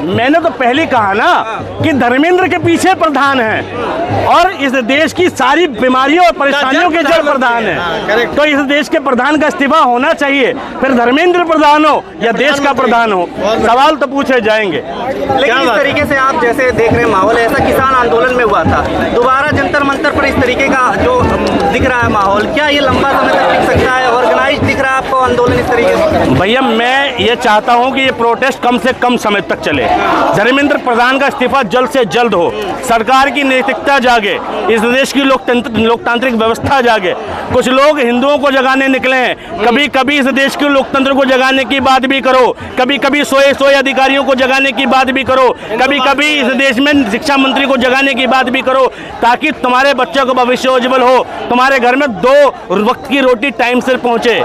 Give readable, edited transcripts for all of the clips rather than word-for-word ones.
मैंने तो पहले कहा ना कि धर्मेंद्र के पीछे प्रधान है और इस देश की सारी बीमारियों और परेशानियों के जड़ प्रधान है। तो इस देश के प्रधान का इस्तीफा होना चाहिए, फिर धर्मेंद्र प्रधान हो या देश का प्रधान हो, सवाल तो पूछे जाएंगे। लेकिन इस तरीके से आप जैसे देख रहे हैं माहौल, ऐसा किसान आंदोलन में हुआ था, दोबारा जंतर मंतर पर इस तरीके का जो दिख रहा है माहौल, क्या ये लंबा समय तक टिक सकता है? ऑर्गेनाइज दिख रहा है आपको आंदोलन इस तरीके से? भैया मैं ये चाहता हूँ कि ये प्रोटेस्ट कम से कम समय तक चले, धर्मेंद्र प्रधान का इस्तीफा जल्द से जल्द हो, सरकार की नैतिकता जागे, इस देश की लोकतांत्रिक व्यवस्था जागे। कुछ लोग हिंदुओं को जगाने निकले हैं, कभी कभी इस देश के लोकतंत्र को जगाने की बात भी करो, कभी कभी सोए अधिकारियों को जगाने की बात भी करो, कभी कभी इस देश में शिक्षा मंत्री को जगाने की बात भी करो, ताकि तुम्हारे बच्चों का भविष्य उज्जवल हो, तुम्हारे घर में 2 वक्त की रोटी टाइम से पहुंचे।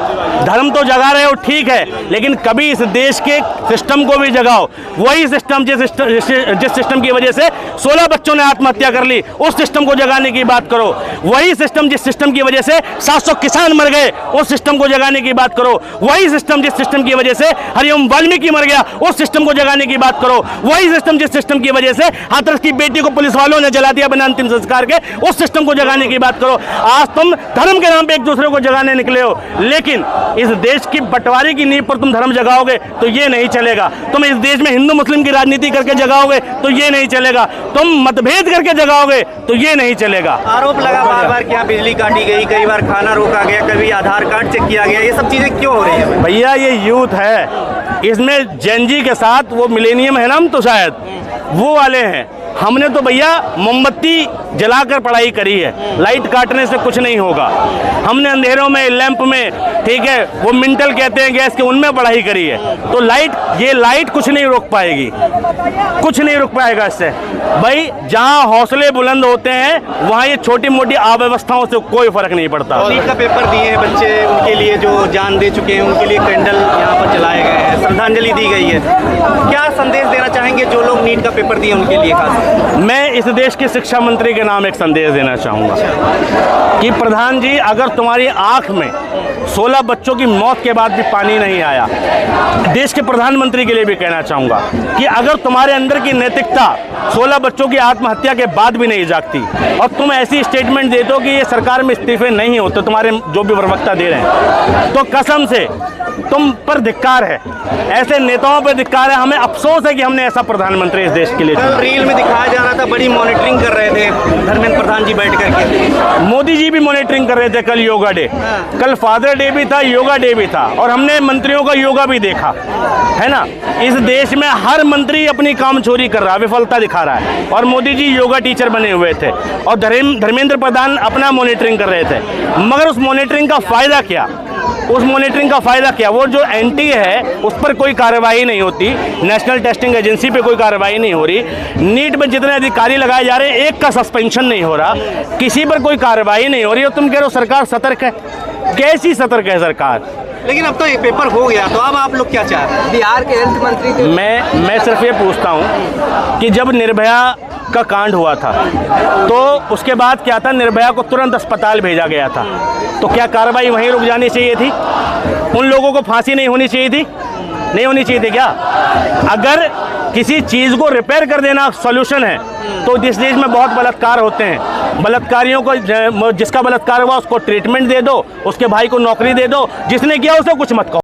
धर्म तो जगा रहे हो ठीक है, लेकिन कभी इस देश के सिस्टम को भी जगाओ। वही सिस्टम जिस सिस्टम की वजह से 16 बच्चों ने आत्महत्या कर ली, उस सिस्टम को जगाने की बात करो। वही सिस्टम जिस सिस्टम की वजह से 700 किसान मर गए, उस सिस्टम को जगाने की बात करो। वही सिस्टम जिस सिस्टम की वजह से हरिओम वाल्मीकि मर गया, उस सिस्टम को जगाने की बात करो। वही सिस्टम जिस सिस्टम की वजह से हाथरस की बेटी को पुलिस वालों ने जला दिया बिना अंतिम संस्कार के, उस सिस्टम को जगाने की बात करो। आज तुम धर्म के नाम पे एक दूसरे को जगाने निकले हो, लेकिन इस देश की बंटवारे की नींव पर तुम धर्म जगाओगे तो ये नहीं चलेगा। तुम इस देश में हिंदू मुस्लिम की राजनीति करके जगाओगे तो ये नहीं चलेगा। तुम मतभेद करके जगाओगे तो ये नहीं चलेगा। आरोप लगा बार बार कि यहाँ बिजली काटी गई, कई बार खाना रोका गया, कभी आधार कार्ड चेक किया गया, ये सब चीजें क्यों हो रही है? भैया ये यूथ है, इसमें जेन जी के साथ वो मिलेनियम है ना, हम तो शायद वो वाले हैं। हमने तो भैया मोमबत्ती जलाकर पढ़ाई करी है, लाइट काटने से कुछ नहीं होगा। हमने अंधेरों में, लैंप में, ठीक है, वो मिंटल कहते हैं गैस के, उनमें पढ़ाई करी है। तो ये लाइट कुछ नहीं रोक पाएगी, कुछ नहीं रोक पाएगा इससे। भाई जहाँ हौसले बुलंद होते हैं वहाँ ये छोटी मोटी अव्यवस्थाओं से कोई फर्क नहीं पड़ता। नीट का पेपर दिए हैं बच्चे, उनके लिए जो जान दे चुके हैं, उनके लिए कैंडल यहाँ पर जलाए गए हैं, श्रद्धांजलि दी गई है। क्या संदेश देना चाहेंगे जो लोग नीट का पेपर दिए उनके लिए? खास मैं इस देश के शिक्षा मंत्री के नाम एक संदेश देना चाहूँगा कि प्रधान जी, अगर तुम्हारी आंख में 16 बच्चों की मौत के बाद भी पानी नहीं आया, देश के प्रधानमंत्री के लिए भी कहना चाहूँगा कि अगर तुम्हारे अंदर की नैतिकता 16 बच्चों की आत्महत्या के बाद भी नहीं जागती और तुम ऐसी स्टेटमेंट दे दो कि ये सरकार में इस्तीफे नहीं होते, तुम्हारे जो भी प्रवक्ता दे रहे हैं, तो कसम से तुम पर धिक्कार है, ऐसे नेताओं पर धिक्कार है। हमें अफसोस है कि हमने ऐसा प्रधानमंत्री इस देश के लिए। कल रील में दिखाया जा रहा था, बड़ी मॉनिटरिंग कर रहे थे धर्मेंद्र प्रधान जी बैठ करके। मोदी जी भी मॉनिटरिंग कर रहे थे कल योगा डे, कल फादर डे भी था, योगा डे भी था, और हमने मंत्रियों का योगा भी देखा है ना। इस देश में हर मंत्री अपनी कामचोरी कर रहा है, विफलता दिखा रहा है, और मोदी जी योगा टीचर बने हुए थे और धर्मेंद्र प्रधान अपना मॉनिटरिंग कर रहे थे। मगर उस मॉनिटरिंग का फायदा क्या? उस मॉनिटरिंग का फायदा क्या? वो जो एनटी है उस पर कोई कार्रवाई नहीं होती, नेशनल टेस्टिंग एजेंसी पे कोई कार्रवाई नहीं हो रही, नीट में जितने अधिकारी लगाए जा रहे हैं एक का सस्पेंशन नहीं हो रहा, किसी पर कोई कार्रवाई नहीं हो रही, और तुम कह रहे हो सरकार सतर्क है। कैसी सतर्क है सरकार? लेकिन अब तो ये पेपर हो गया, तो अब आप लोग क्या चाह रहे हैं? बिहार के हेल्थ मंत्री थे। मैं सिर्फ ये पूछता हूँ कि जब निर्भया का कांड हुआ था तो उसके बाद क्या था, निर्भया को तुरंत अस्पताल भेजा गया था, तो क्या कार्रवाई वहीं रुक जानी चाहिए थी? उन लोगों को फांसी नहीं होनी चाहिए थी? नहीं होनी चाहिए थी क्या? अगर किसी चीज़ को रिपेयर कर देना सॉल्यूशन है तो इस देश में बहुत बलात्कार होते हैं, बलात्कारियों को, जिसका बलात्कार हुआ उसको ट्रीटमेंट दे दो, उसके भाई को नौकरी दे दो, जिसने किया उसे कुछ मत कहो।